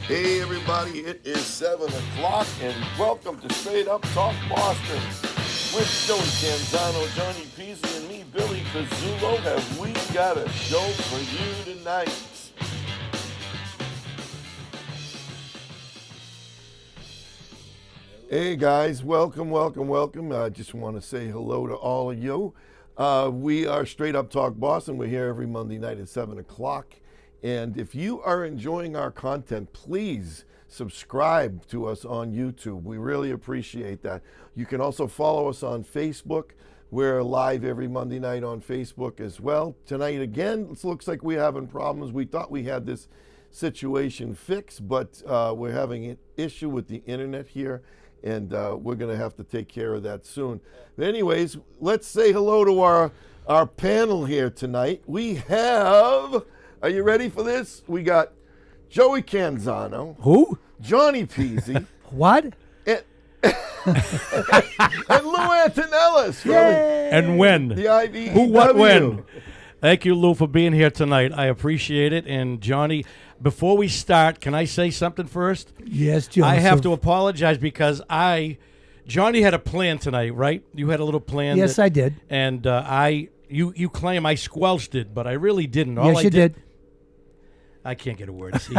Hey everybody, it is 7 o'clock and welcome to Straight Up Talk Boston. With Joey Canzano, Johnny Peasy, and me, Billy Pizzullo, have we got a show for you tonight. Hey guys, welcome. I just want to say hello to all of you. We are Straight Up Talk Boston. We're here every Monday night at 7 o'clock. And if you are enjoying our content, please subscribe to us on YouTube. We really appreciate that. You can also follow us on Facebook. We're live every Monday night on Facebook as well. Tonight again, it looks like we're having problems. We thought we had this situation fixed, but we're having an issue with the internet here, and we're going to have to take care of that soon. But anyways, let's say hello to our panel here tonight. We have... Are you ready for this? We got Joey Canzano. Who? Johnny Peasy. What? And Lou Antonellis. And when? The IBEW. Who, what, when? Thank you, Lou, for being here tonight. I appreciate it. And, Johnny, before we start, can I say something first? Yes, Joseph. I have to apologize because Johnny had a plan tonight, right? You had a little plan. Yes, I did. And you claim I squelched it, but I really didn't. Yes, you did. I can't get a word. See,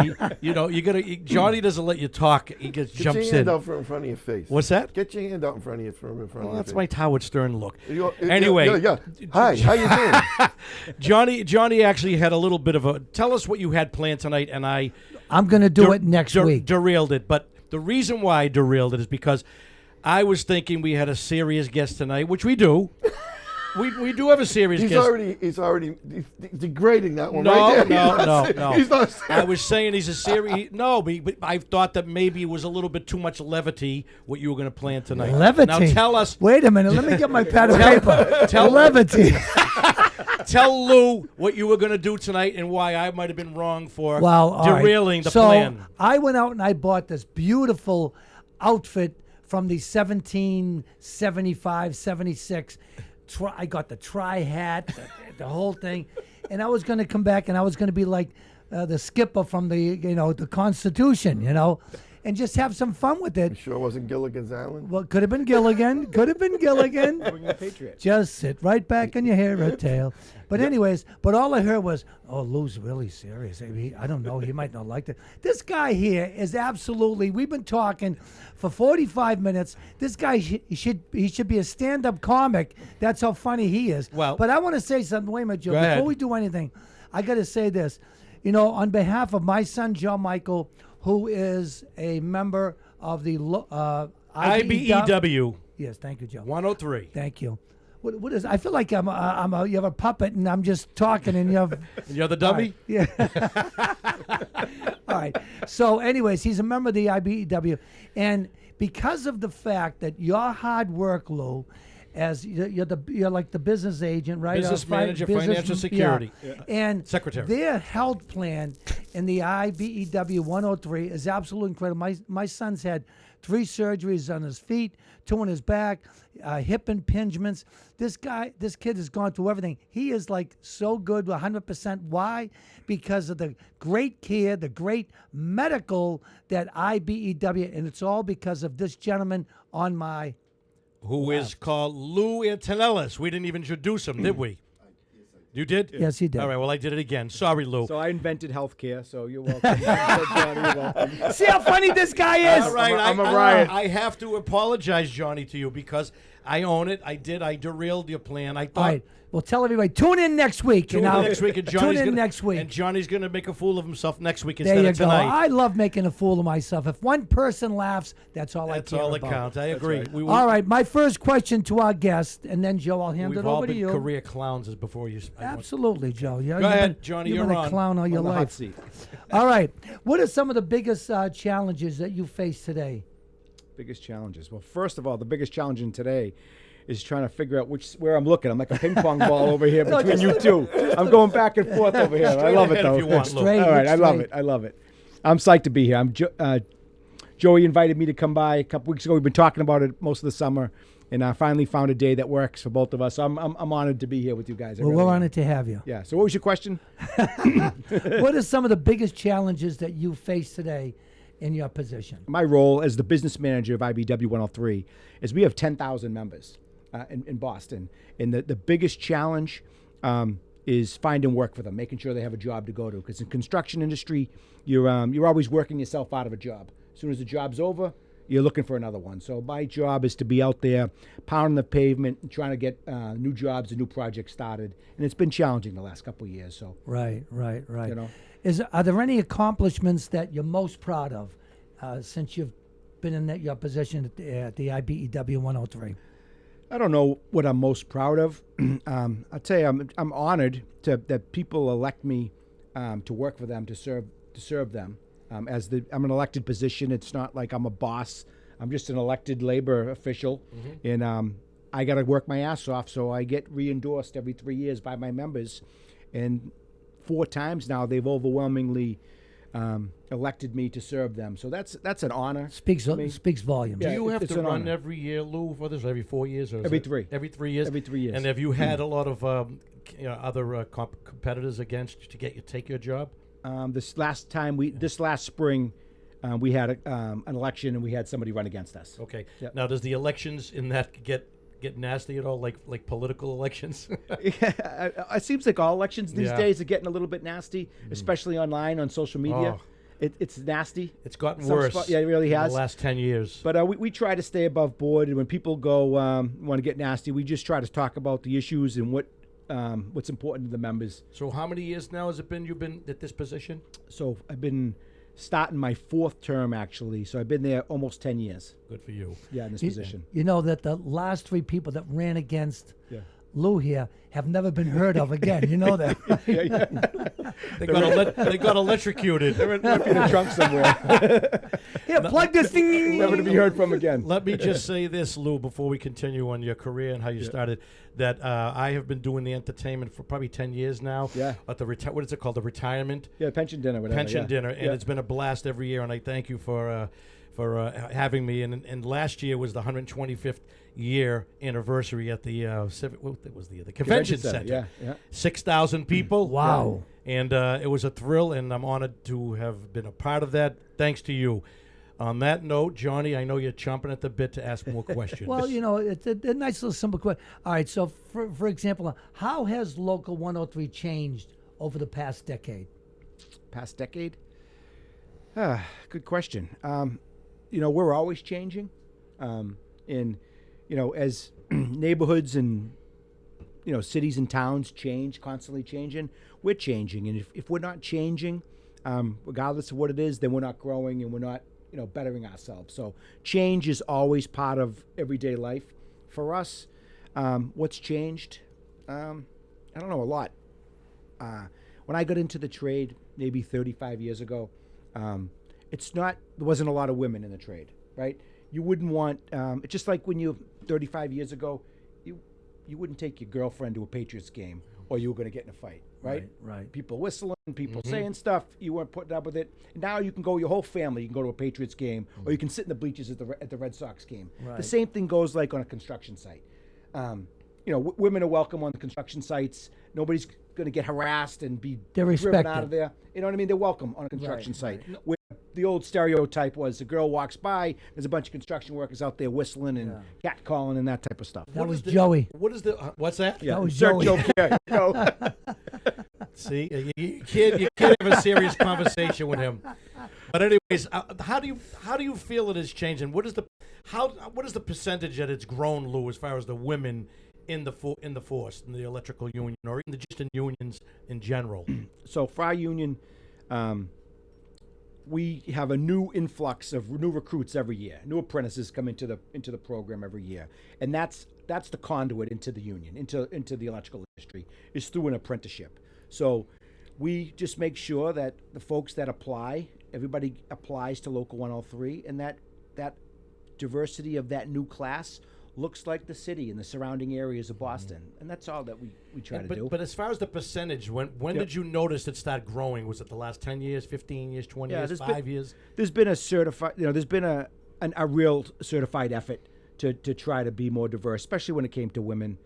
Johnny doesn't let you talk. He just jumps in. Get your hand out in front of your face. What's that? Get your hand out in front of your face. That's my Howard Stern look. Anyway. Yeah. Hi, how you doing? Johnny actually had a little bit of a... Tell us what you had planned tonight, and I'm going to do it next week. Derailed it. But the reason why I derailed it is because I was thinking we had a serious guest tonight, which we do. We do have a serious guest. He's already degrading that one right there. No. He's not serious. I was saying he's a serious... No, but I thought that maybe it was a little bit too much levity, what you were going to plan tonight. Levity? Now tell us... Wait a minute. Let me get my pad of paper. Levity. Tell Lou what you were going to do tonight and why I might have been wrong for derailing the plan. So I went out and I bought this beautiful outfit from the 1775, 76... I got the tri-hat, the whole thing, and I was going to come back and I was going to be like the skipper from the Constitution, and just have some fun with it. You sure it wasn't Gilligan's Island? Well, could have been Gilligan. Patriot. Just sit right back in your hair tail. But anyways, all I heard was, oh, Lou's really serious. I don't know. He might not like that. This guy here is absolutely, we've been talking for 45 minutes. This guy, he should be a stand-up comic. That's how funny he is. Well, but I want to say something. Wait a minute, Joe. Go ahead. Before we do anything, I got to say this. On behalf of my son, John Michael, who is a member of the IBEW. Yes, thank you, Joe. 103. Thank you. What is? I feel like you have a puppet and I'm just talking and you have. You're the dummy? Yeah. All right. So, anyways, he's a member of the IBEW, and because of the fact that your hard work, Lou, as you're like the business agent, right? Business manager, financial security. Yeah. And secretary. Their health plan in the IBEW 103 is absolutely incredible. My son's had 3 surgeries on his feet, 2 on his back, hip impingements. This kid has gone through everything. He is like so good, 100%. Why? Because of the great care, the great medical that IBEW, and it's all because of this gentleman on my who is called Lou Antonellis. We didn't even introduce him, did we? You did? Yes, he did. All right, well, I did it again. Sorry, Lou. So I invented healthcare, so you're welcome. Johnny, you're welcome. See how funny this guy is? All right, I'm a riot. I have to apologize, Johnny, to you because I own it. I did. I derailed your plan. I thought... All right. Well, tell everybody, tune in next week. Tune in next week, and Johnny's next week. And Johnny's going to make a fool of himself next week there instead you of tonight. Go. I love making a fool of myself. If one person laughs, that's all I care about. That's all that counts. I agree. Right. All right, my first question to our guest, and then, Joe, I'll hand it over to you. We've all been career clowns as before you... Absolutely, Joe. Go ahead, Johnny, you've been a clown all your life. Hot seat. All right. What are some of the biggest challenges that you face today? Biggest challenges. Well, first of all, the biggest challenge in today is trying to figure out where I'm looking. I'm like a ping pong ball over here between you two. I'm going back and forth over here. I love it, though. If you want, straight, all right, I love it. I'm psyched to be here. Joey invited me to come by a couple weeks ago. We've been talking about it most of the summer, and I finally found a day that works for both of us. So I'm honored to be here with you guys. Well, we're honored to have you. Yeah. So what was your question? What are some of the biggest challenges that you face today in your position? My role as the business manager of IBEW 103 is we have 10,000 members in Boston. And the biggest challenge is finding work for them, making sure they have a job to go to. Because in construction industry, you're always working yourself out of a job. As soon as the job's over, you're looking for another one. So my job is to be out there pounding the pavement and trying to get new jobs and new projects started. And it's been challenging the last couple of years. So Right. You know. Are there any accomplishments that you're most proud of since you've been in your position at the IBEW 103? I don't know what I'm most proud of. I'll tell you, I'm honored that people elect me to work for them, to serve them. I'm an elected position. It's not like I'm a boss. I'm just an elected labor official, and I got to work my ass off. So I get re-endorsed every 3 years by my members, and 4 times now they've overwhelmingly elected me to serve them. So that's an honor. Speaks to me. volumes. Do you have it's to an run honor. every year, Lou, for this? Every 4 years? Or is Every it 3. Every 3 years? Every 3 years. And have you had a lot of other competitors against you to get you to take your job? This last spring, we had an election and we had somebody run against us. Okay. Yep. Now, does the elections in that get nasty at all, like political elections? It seems like all elections these Yeah. days are getting a little bit nasty, especially online on social media. Oh. It's nasty. It's gotten Some worse. spot- yeah, it really in has. the last 10 years. But we try to stay above board, and when people go want to get nasty, we just try to talk about the issues and what's important to the members. So how many years now has it been you've been at this position? So I've been starting my 4th term, actually. So I've been there almost 10 years. Good for you. Yeah, in this position. You know that the last 3 people that ran against Yeah. Lou here have never been heard of again. You know that. They got electrocuted. They're in the trunk somewhere, Here, plug this thing. never to be heard from again. Let me just say this, Lou, before we continue on your career and how you started, that I have been doing the entertainment for probably 10 years now. Yeah. At the what is it called? The retirement Yeah, pension dinner, whatever. pension yeah. dinner, and Yeah. it's been a blast every year. And I thank you for having me. And last year was the 125th year anniversary at the what was the convention center. Yeah. 6,000 people. Wow. And it was a thrill, and I'm honored to have been a part of that. Thanks to you. On that note, Johnny, I know you're chomping at the bit to ask more questions. Well, you know, it's a nice little simple question. All right, so for example, how has Local 103 changed over the past decade? Past decade? Good question. We're always changing. As neighborhoods and, cities and towns change, constantly changing, we're changing. And if we're not changing, regardless of what it is, then we're not growing and we're not, bettering ourselves. So change is always part of everyday life. For us, what's changed? I don't know, a lot. When I got into the trade maybe 35 years ago, there wasn't a lot of women in the trade, right? You wouldn't want, it's just like when 35 years ago, you wouldn't take your girlfriend to a Patriots game or you were going to get in a fight, right? Right. People whistling, people saying stuff, you weren't putting up with it. And now you can go, your whole family, you can go to a Patriots game or you can sit in the bleachers at the Red Sox game. Right. The same thing goes like on a construction site. Women are welcome on the construction sites. Nobody's going to get harassed and be They're driven respected. out of there. You know what I mean? They're welcome on a construction Right, site. Where the old stereotype was the girl walks by, there's a bunch of construction workers out there whistling and catcalling and that type of stuff. That was is the- Joey. What is the what's that? Yeah, That was insert Joey. joke here. See, you can't have a serious conversation with him. But anyways, how do you feel it has changed, and what is the percentage that it's grown, Lou, as far as the women in the force, in the electrical union, or even just in unions in general? So for our union, we have a new influx of new recruits every year. New apprentices come into the program every year, and that's the conduit into the union, into the electrical industry, is through an apprenticeship. So we just make sure that the folks that apply, everybody applies to Local 103, and that diversity of that new class looks like the city and the surrounding areas of Boston, and that's all that we try to do. But as far as the percentage, when did you notice it start growing? Was it the last 10 years, 15 years, 20 years, there's 5 years? There's been a real certified effort to try to be more diverse, especially when it came to women,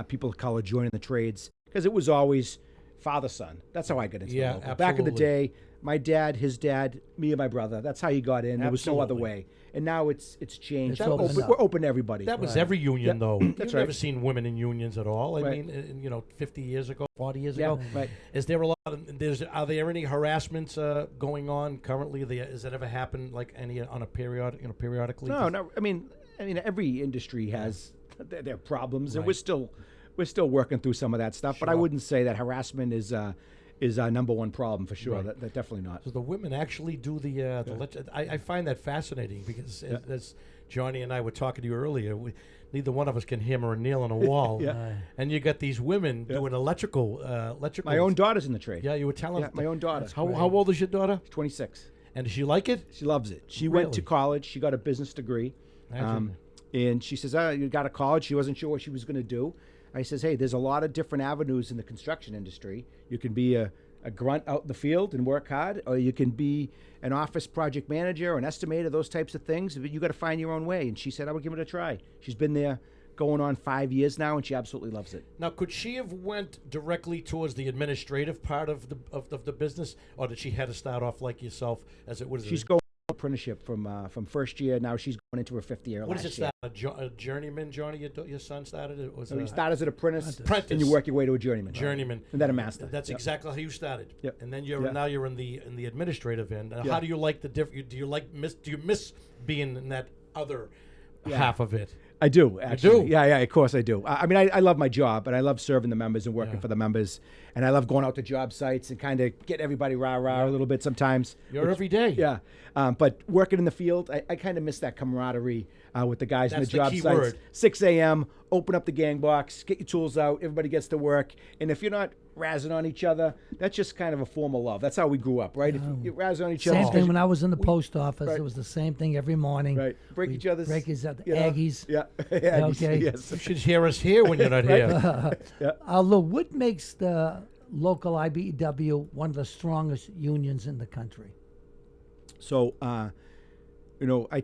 people of color joining the trades, because it was always father-son. That's how I got into Yeah, the local. Back in the absolutely. day, My dad, his dad, me and my brother. That's how you got in. There was no other Absolutely. way. And now it's changed. It's opened up. We're open to everybody. That was every union, though. You've That's never right. seen women in unions at all. I Right. mean, 50 years ago, 40 years Yeah, ago. right. Is there a lot? Are there any harassments going on currently? Has that ever happened? Like any on a periodically? No. I mean, every industry has their problems, and Right. we're still working through some of that stuff. But I Sure. wouldn't say that harassment is our number one problem for sure. Right. That definitely not. So the women actually do I find that fascinating because as Johnny and I were talking to you earlier, neither one of us can hammer a nail on a wall. Yeah. And you got these women doing electrical. My own daughter's in the trade. Yeah, you were telling Yeah, my own daughter. How old is your daughter? 26. And does she like it? She loves it. She went to Really? college. She got a business degree. Imagine. And she says, you got to college. She wasn't sure what she was going to do. I says, hey, there's a lot of different avenues in the construction industry. You can be a grunt out in the field and work hard, or you can be an office project manager or an estimator, those types of things. But you got to find your own way. And she said, I would give it a try. She's been there going on 5 years now, and she absolutely loves it. Now, could she have went directly towards the administrative part of the business, or did she had to start off like yourself as it was? She's going apprenticeship from first year. Now she's going into her fifth year. What is last it? year. A journeyman, Johnny? Your son started it. Was So you start as an apprentice, Apprentice. and you work your way to a journeyman. journeyman, And then a master. That's Yep. exactly how you started. Yep. And then Yeah. now you're in the administrative end. Yeah. How do you like the Do you miss being in that other Yeah. half of it? I do, actually. do? Yeah, of course I do. I mean, I love my job, and I love serving the members and working Yeah. for the members, and I love going out to job sites and kind of get everybody rah-rah a little bit sometimes. You're every day. Yeah, but working in the field, I kind of miss that camaraderie with the guys in That's the the job key sites. word. 6 a.m., open up the gang box, get your tools out, everybody gets to work, and if you're not razzing on each other, that's just kind of a form of love. That's how we grew up, right? If you razz on each other, Same it's 'cause thing you- when I was in the post office. right. It was the same thing every morning. right, break each other's, break each other. you know? Aggies. Yeah, Aggies, Okay. yes. You should hear us here when you're not here. Lou, what makes the local IBEW one of the strongest unions in the country? So, I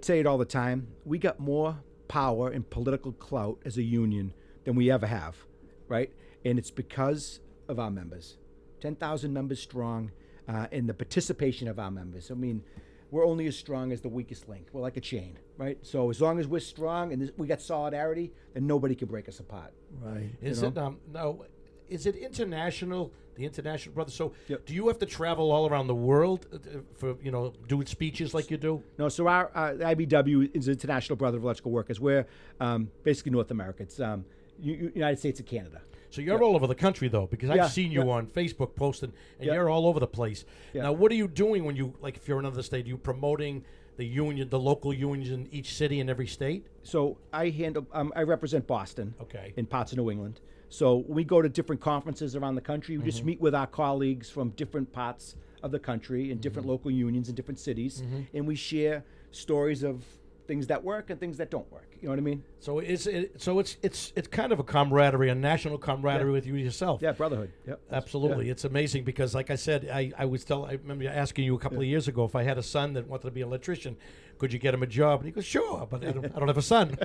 say it all the time. We got more power and political clout as a union than we ever have, right? And it's because of our members. 10,000 members strong, and the participation of our members. I mean, we're only as strong as the weakest link. We're like a chain, right? So as long as we're strong and we got solidarity, then nobody can break us apart. Right. Is You it no? Is it international? The International Brothers. So, Yep. do you have to travel all around the world for doing speeches like you do? No, so our IBEW is International Brotherhood of Electrical Workers. We're basically North America. It's United States and Canada. So you're all over the country though, because I've Yeah, seen you yeah. on Facebook posting, and Yeah. you're all over the place. Yeah. Now, what are you doing when you if you're in another state? Are you promoting the union, the local unions in each city in every state? So I handle. I represent Boston. Okay. In parts of New England. So we go to different conferences around the country. We just meet with our colleagues from different parts of the country and different local unions in different cities, and we share stories of things that work and things that don't work. You know what I mean? So it's kind of a camaraderie, a national camaraderie with you yourself. Yeah, brotherhood. Yep. Absolutely, Yeah. it's amazing because, like I said, I remember asking you a couple of years ago if I had a son that wanted to be an electrician, could you get him a job? And he goes, sure, but I don't have a son.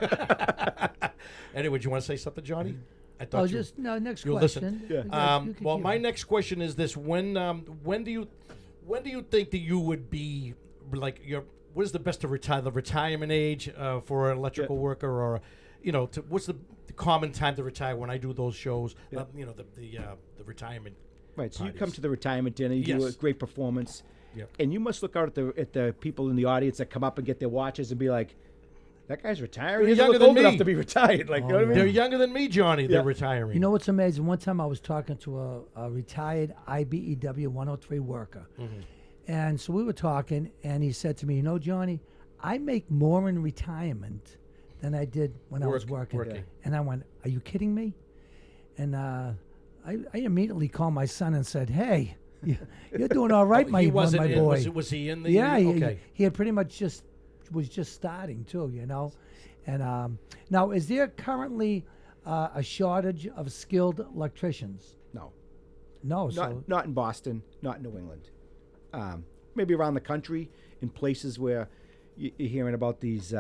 Anyway, do you want to say something, Johnny? I thought Next you'll question. listen. Yeah. You could Well, keep my it. next question is this: when do you think that you would be like what is the best to retire? The retirement age for an electrical worker, or what's the common time to retire? When I do those shows, the retirement. Right. So you come parties. to the retirement dinner. You do a Yes. great performance, Yep. and you must look out at the people in the audience that come up and get their watches and be like, "That guy's retiring. They're He doesn't younger look than old enough me." to be retired." Like, you know what I mean? They're younger than me, Johnny. They're Yeah. retiring. You know what's amazing? One time I was talking to a retired IBEW 103 worker. And so we were talking, and he said to me, Johnny, I make more in retirement than I did when I was working. working. And I went, are you kidding me? And I immediately called my son and said, hey, you're doing all right, my he wasn't my in, boy. was he in the? Yeah, Okay. he had pretty much was just starting too, And now, is there currently a shortage of skilled electricians? No. No, so Not in Boston, not in New England. Maybe around the country in places where you're hearing about these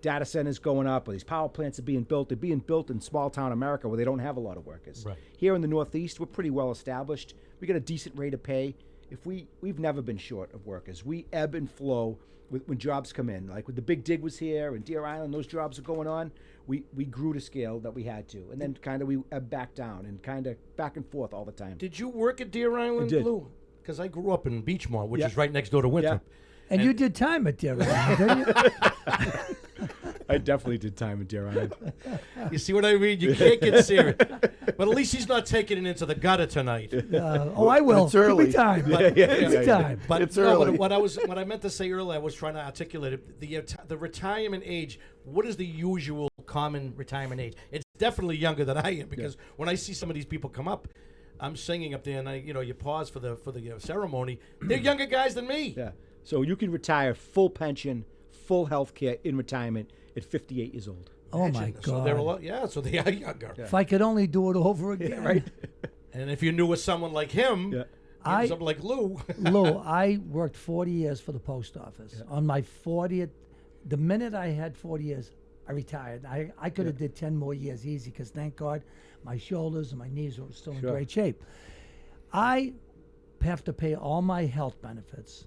data centers going up or these power plants are being built. They're being built in small town America where they don't have a lot of workers. Right. Here in the Northeast, we're pretty well established. We get a decent rate of pay, we've never been short of workers. We ebb and flow when jobs come in. Like when the big dig was here and Deer Island, those jobs are going on. We grew to scale that we had to, and then kind of we ebb back down and kind of back and forth all the time. Did you work at Deer Island, did. Lou? Because I grew up in Beachmont, which Yeah. is right next door to Winthrop. And you did time at Deer Island, didn't you? I definitely did time in Deer Island. You see what I mean? You can't get serious. But at least he's not taking it into the gutter tonight. I will. It's early. Give me time. But- Give me time. But It's no, early. what I meant to say earlier, I was trying to articulate it. The retirement age. What is the usual common retirement age? It's definitely younger than I am, because when I see some of these people come up, I'm singing up there, and you pause for the ceremony. They're younger guys than me. Yeah. So you can retire full pension, full health care in retirement at 58 years old. Oh, my Imagine. God. So they're a lot. Yeah, so they are younger. If I could only do it over again. Right? And if you knew of someone like him, Yeah. someone like Lou. Lou, I worked 40 years for the post office. On my 40th, the minute I had 40 years, I retired. I could have did 10 more years easy, because thank God my shoulders and my knees were still in Sure. great shape. I have to pay all my health benefits,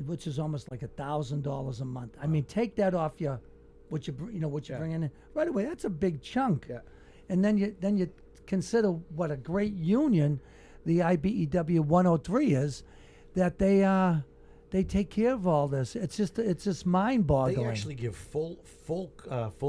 which is almost like $1,000 a month. I mean, take that off what you bringing in right away. That's a big chunk. Yeah. And then you consider what a great union the IBEW 103 is, that they take care of all this. It's just mind-boggling. They actually give full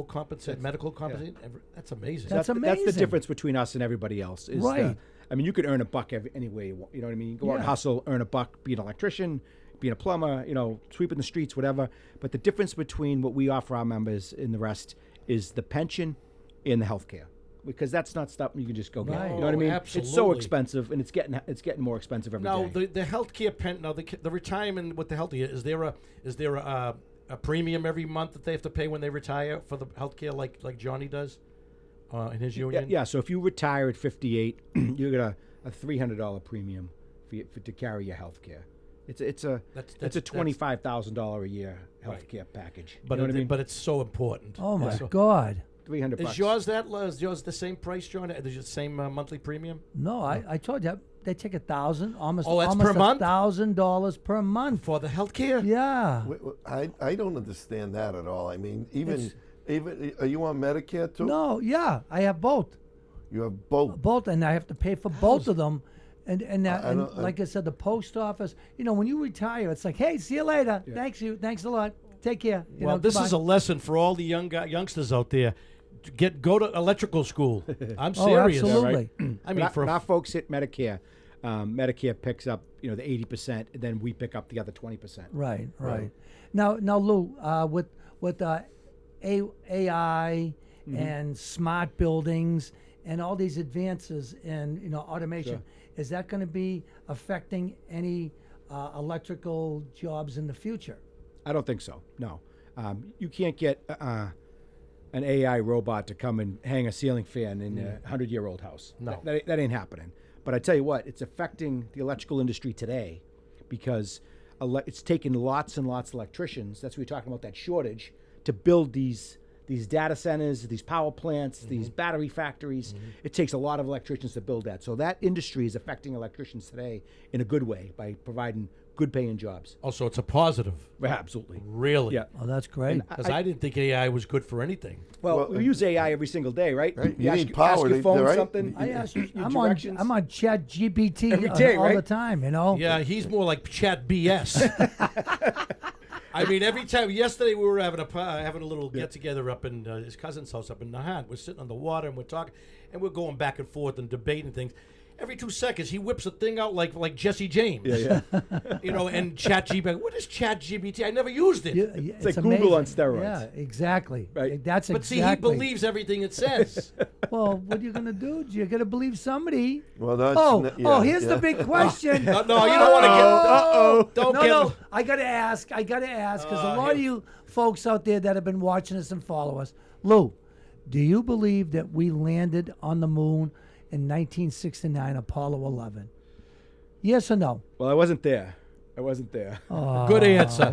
compensation, medical compensation. That's amazing. That's That's the amazing. difference between us and everybody else. Is Right. I mean, you could earn a buck any way you want. You know what I mean? You go out and Yeah. hustle, earn a buck, be an electrician, being a plumber, sweeping the streets, whatever. But the difference between what we offer our members and the rest is the pension and the health care. Because that's not stuff you can just go get. Right. You know what I mean? Absolutely. It's so expensive, and it's getting more expensive every day. Now the healthcare the retirement with the healthcare, is there a premium every month that they have to pay when they retire for the healthcare, like Johnny does in his union? Yeah. So if you retire at 58, you get a $300 premium to carry your health care. It's a That's $25,000 a year health care package. But You know what I mean? but it's so important. Oh my It's so- God! $300 bucks. Is yours the same price, John? Is it the same monthly premium? No, I told you they take $1,000, almost Oh, that's almost per month? $1,000 per month. For the healthcare? Yeah. I don't understand that at all. I mean, even are you on Medicare too? No, yeah, I have both. You have both. Both, and I have to pay for both of them. And don't- like I said, the post office. When you retire, it's like, hey, see you later. Yeah. Thanks a lot. Take care. Well, this is a lesson for all the youngsters out there. Go to electrical school. I'm Oh, serious. absolutely. I mean, when our folks hit Medicare, Medicare picks up the 80%, and then we pick up the other 20%. Right. Now, Lou, with AI and smart buildings and all these advances in automation, Sure. is that going to be affecting any electrical jobs in the future? I don't think so. No, you can't get an AI robot to come and hang a ceiling fan in a 100-year-old house. No. That ain't happening. But I tell you what, it's affecting the electrical industry today because it's taken lots and lots of electricians. That's what we're talking about, that shortage, to build these data centers, these power plants, these battery factories. It takes a lot of electricians to build that. So that industry is affecting electricians today in a good way by providing good paying jobs. also, it's a positive. Absolutely. Really? Yeah. Oh, that's great. Because I didn't think AI was good for anything. Well, we use AI every single day, right? Right. You ask, need power ask to- your phone right? something. I ask you, your I'm directions. on Chat GPT Every day, all right? the time. Yeah, he's more like chat BS. I mean, every time. Yesterday we were having a little get together up in his cousin's house up in Nahan. We're sitting on the water and we're talking, and we're going back and forth and debating things. Every 2 seconds, he whips a thing out like Jesse James. Yeah. And ChatGPT. What is ChatGPT? I never used it. It's like Google on amazing. steroids. Yeah, exactly. Right. That's But exactly. see, he believes everything it says. Well, what are you gonna do? You're gonna believe somebody. Well, that's Here's the big question. No, you don't want to get. Don't No, get. no. I gotta ask, because a lot of you folks out there that have been watching us and follow us, Lou, do you believe that we landed on the moon in 1969, Apollo 11? Yes or no? Well, I wasn't there. I wasn't there. Oh, Good answer.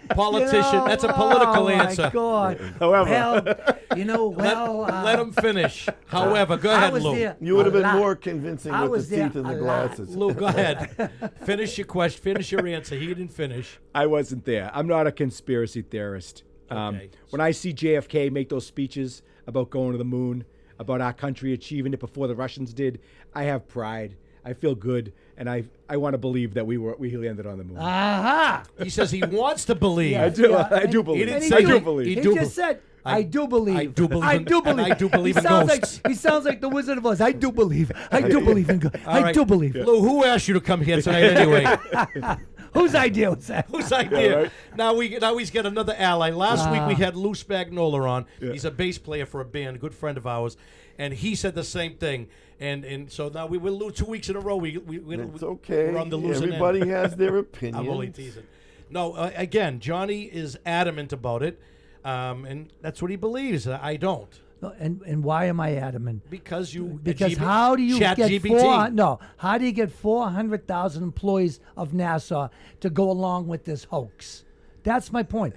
Politician. That's a political answer. Oh, my God. However. Let him finish. However, go ahead, was Lou. there. You would have been lot. more convincing I with was the there teeth and the a lot. glasses. Lou, go ahead. Finish your question. Finish your answer. He didn't finish. I wasn't there. I'm not a conspiracy theorist. Okay. When I see JFK make those speeches about going to the moon, about our country achieving it before the Russians did, I have pride. I feel good, and I want to believe that we landed on the moon. Aha. He says he wants to believe. I do. Yeah, I do and- believe. didn't and say I he- do he believe. He do just said, I do believe. I do believe I in- do and believe. I do believe in he sounds ghosts. he sounds like the Wizard of Oz. I do believe. I do believe in God. All I right. do believe. Lou, who asked you to come here tonight anyway? Whose idea was that? Whose idea? right. Now he's got another ally. Last week we had Lou Spagnola on. He's a bass player for a band, a good friend of ours, and he said the same thing. And so now we will Lou 2 weeks in a row. We It's okay. We're on the losing end. Everybody has their opinions. I'm only teasing. No, again, Johnny is adamant about it, and that's what he believes. I don't. No, and why am I adamant? Because Because how do you Chat get GPT. how do you get 400,000 employees of NASA to go along with this hoax? That's my point.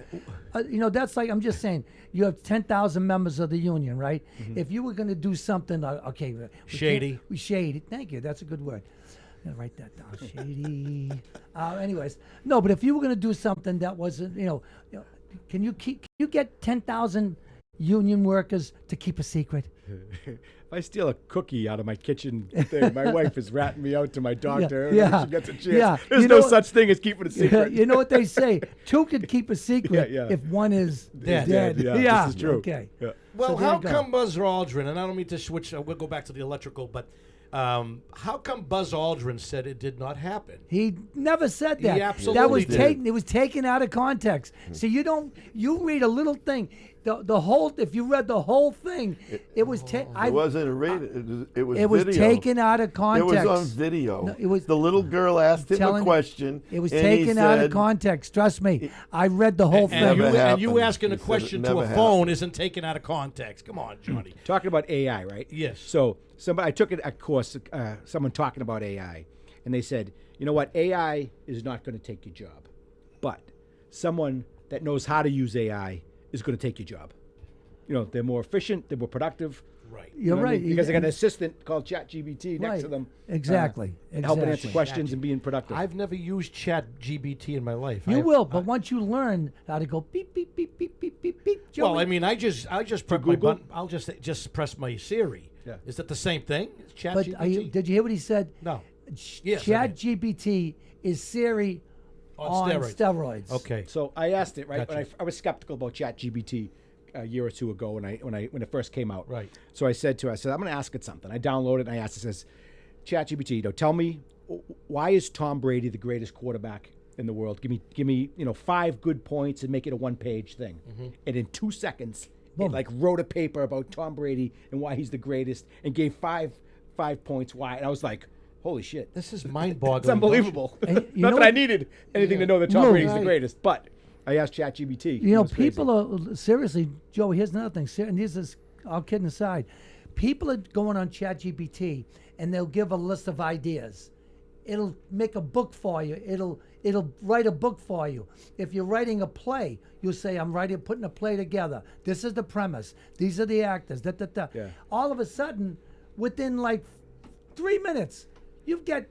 That's like I'm just saying. You have 10,000 members of the union, right? If you were going to do something, Shady. shady. Thank you. That's a good word. I'm gonna write that down. Shady. Anyways, no. But if you were going to do something that wasn't, can you get 10,000 union workers to keep a secret? If I steal a cookie out of my kitchen thing, my wife is ratting me out to my doctor Yeah, whenever she gets a chance. yeah. There's You no know- such thing as keeping a secret. You know what they say? Two could keep a secret Yeah. if one is dead. Yeah, this is true. Okay. Yeah. Well, So there how you go. come Buzz Aldrin, and I don't mean to switch, we'll go back to the electrical, but how come Buzz Aldrin said it did not happen? He never said that. He absolutely that was did. taken. It was taken out of context. So you read a little thing. The whole. If you read the whole thing, it was. It wasn't a radio. It was It was video. taken out of context. It was on video. No, it was the little girl asked him a telling- question. It was and he taken out of said- context. Trust me. I read the whole And, thing. you, Never and you happened. asking a He said it question to a never phone happened. isn't taken out of context. Come on, Johnny. Talking about AI, right? Yes. So I took a course, someone talking about AI, and they said, you know what, AI is not going to take your job, but someone that knows how to use AI is going to take your job. They're more efficient, they're more productive. Right. You're You know what I right. mean? Because they got an assistant called ChatGPT next Right. to them. Exactly. Helping answer Exactly. questions and being productive. I've never used Chat GBT in my life. You I've- will, but once you learn how to go beep beep beep beep beep beep beep. Well, Joey. I mean, I just press my Google? button. I'll just press my Siri. Yeah. Is that the same thing? It's Chat But GPT? did you hear what he said? No. Yes, I Chat did. GPT is Siri On steroids. steroids. Okay. So I asked it, right? Gotcha. When I was skeptical about ChatGPT a year or two ago when it first came out. Right. So I said, I'm going to ask it something. I downloaded it and I asked it, says, ChatGPT, tell me, why is Tom Brady the greatest quarterback in the world? Give me 5 good points and make it a 1-page thing. And in 2 seconds, it wrote a paper about Tom Brady and why he's the greatest and gave 5 points why. And I was like, holy shit. This is mind-boggling. It's unbelievable. And you Not know that I what- needed anything to know that Tom No, Brady's right. the greatest, but I asked ChatGPT. You know, people are seriously, Joe. Here's another thing. And this is all kidding aside. People are going on ChatGPT and they'll give a list of ideas. It'll make a book for you. It'll write a book for you. If you're writing a play, you'll say, "I'm putting a play together. This is the premise. These are the actors." Yeah. All of a sudden, within like 3 minutes, you've got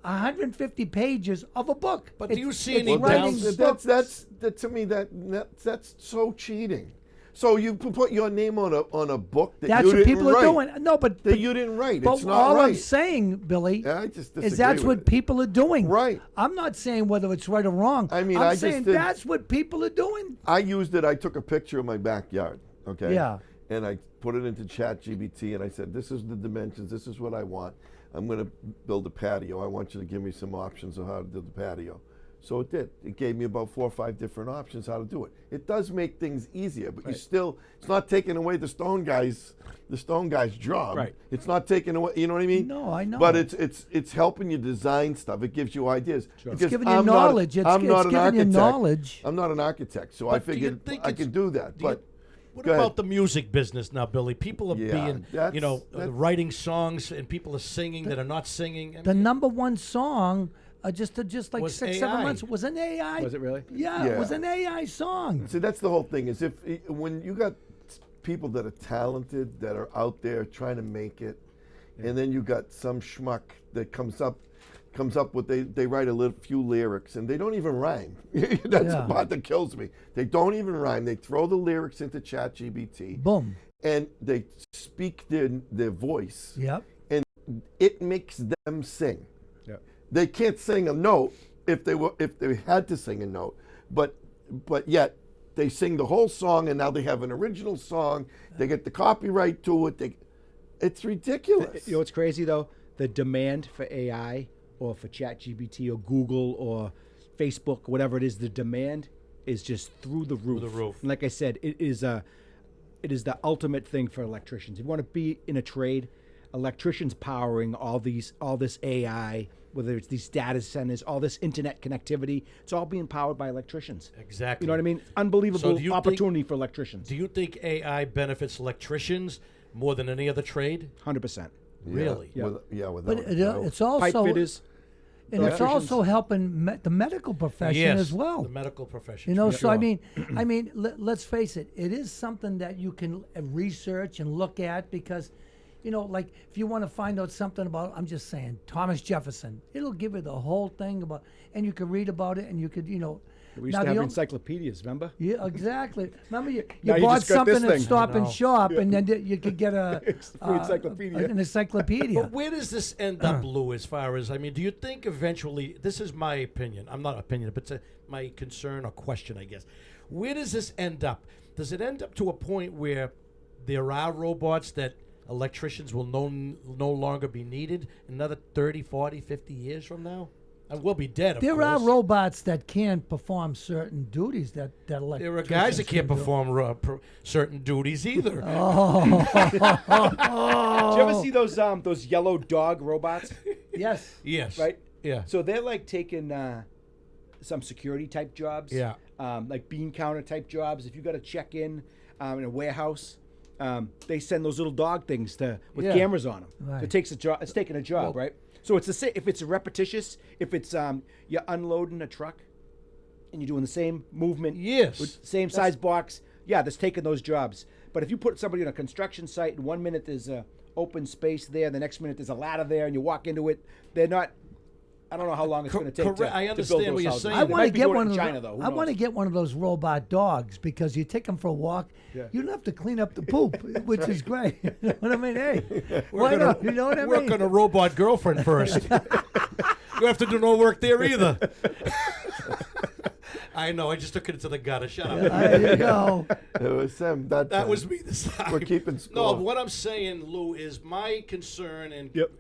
150 pages of a book. But do you see it's any writing downs- books. That's to me that's so cheating. So you put your name on a book that That's you what didn't people write, are doing. No, but that you didn't write. But It's not all right. I'm saying, Billy, I just is disagree that's with what it. people are doing. Right. I'm not saying whether it's right or wrong. I mean, I'm I just saying did- that's what people are doing. I used it. I took a picture of my backyard. Okay. Yeah. And I put it into ChatGPT, and I said, "This is the dimensions. This is what I want. I'm going to build a patio. I want you to give me some options of how to do the patio." So it did. It gave me about 4 or 5 different options how to do it. It does make things easier, but you still, it's not taking away the stone guy's job. Right. It's not taking away. You know what I mean? No, I know. But it's helping you design stuff. It gives you ideas. It's Because giving you I'm not- knowledge. I'm it's not an giving you architect. knowledge. I'm not an architect, so I But do you figured think I it's- can do that. do you- But What Go ahead. about the music business now, Billy? People are Yeah, being, that's- writing songs and people are singing that are not singing. The number one song just like Was 6, AI. 7 months. Was an AI. Was it really? Yeah, it was an AI song. See, that's the whole thing. Is when you got people that are talented, that are out there trying to make it, and then you got some schmuck that comes up with they write few lyrics and they don't even rhyme. That's the part that kills me. They don't even rhyme. They throw the lyrics into ChatGPT. Boom. And they speak their voice. Yep. And it makes them sing. Yep. They can't sing a note if they had to sing a note, but yet they sing the whole song, and now they have an original song. They get the copyright to it. It's ridiculous. You know what's crazy though? The demand for AI or for ChatGPT or Google or Facebook, whatever it is, the demand is just through the roof. Through the roof. And like I said, it is the ultimate thing for electricians. If you want to be in a trade, electricians powering all this AI, whether it's these data centers, all this internet connectivity, it's all being powered by electricians. Exactly. You know what I mean? Unbelievable do you opportunity for electricians. Do you think AI benefits electricians more than any other trade? 100%. Really? Yeah. But it's also Pipe fitters. and it's also helping the medical profession Yes, as well. the medical profession. You know, for so I sure. mean, let's face it. It is something that you can research and look at because, you know, like if you want to find out something about, I'm just saying, Thomas Jefferson, it'll give you the whole thing about, and you can read about it, and you could, you know. We used to have encyclopedias, remember? Yeah, exactly. Remember, you Now you bought just got this something at thing. Stop I and know. Shop, and then you could get Free encyclopedia. an encyclopedia. But where does this end up, Lou, as far as, I mean, do you think eventually, this is my opinion, I'm not opinion, but it's my concern or question, I guess. Where does this end up? Does it end up to a point where there are robots that electricians will no longer be needed another 30, 40, 50 years from now? And we'll be dead, of There course. are robots that can perform certain duties that electricians There are guys that can't can do. perform certain duties either. Did you ever see those yellow dog robots? Yes. Yes. Right? Yeah. So they're like taking some security type jobs. Yeah. Like bean counter type jobs. If you got to check in a warehouse, they send those little dog things with Yeah. cameras on them. Right. So it takes a job. It's taking a job, right? So it's the same. If it's repetitious, if it's you're unloading a truck, and you're doing the same movement, Yes. with same size box, yeah, that's taking those jobs. But if you put somebody on a construction site, and 1 minute there's a open space there, the next minute there's a ladder there, and you walk into it, they're not. I don't know how long it's going to take. Correct. I to understand build those what you're houses. saying. I They want might to be get doing it one in of China, though. Who I want to knows? get one of those robot dogs because you take them for a walk. Yeah. You don't have to clean up the poop, which is great. You know what I mean? Hey, why not? You know what I Work mean? on a robot girlfriend first. You don't have to do no work there either. I know. I just took it to the gutter. Shut up. There you go. It was Sam. That was me this time. We're keeping No, score. what I'm saying, Lou, is my concern and Yep.